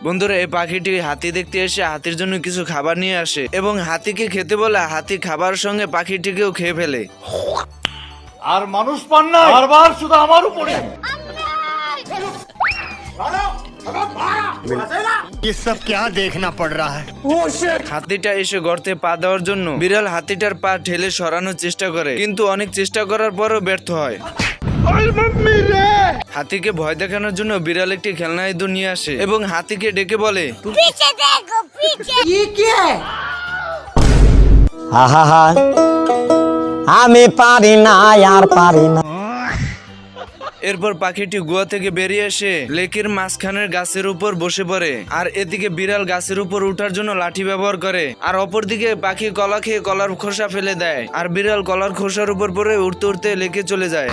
বন্ধুরা, এই পাখিটি হাতি দেখতে এসে হাতির জন্য কিছু খাবার নিয়ে আসে এবং হাতিকে খেতে বলে হাতি খাবারের সঙ্গে পাখিটিকেও খেয়ে ফেলে। আর মানুষ পান না, বারবার শুধু আমার উপরে। ये सब क्या देखना पड़ रहा है? হাতিটা এসে গর্তে পা দেওয়ার জন্য বিড়াল হাতিটার পা ঠেলে সরানোর চেষ্টা করে, কিন্তু অনেক চেষ্টা করার পরও ব্যর্থ হয়। হাতিকে ভয় দেখানোর জন্য বিড়াল একটি খেলনা ইঁদুর নিয়ে আসে এবং হাতিকে ডেকে বলে, पीछे देखो पीछे। আহা আমি পারি না আর পারি না। এরপর পাখিটি গুহা থেকে বেরিয়ে এসে লেকের মাঝখানের গাছের উপর বসে পড়ে। আর এদিকে বিড়াল গাছের উপর উঠার জন্য লাঠি ব্যবহার করে, আর অপরদিকে পাখি কলা খেয়ে কলার খোসা ফেলে দেয়, আর বিড়াল কলার খোসার উপর পড়ে উঠতে উঠতে লেকে চলে যায়।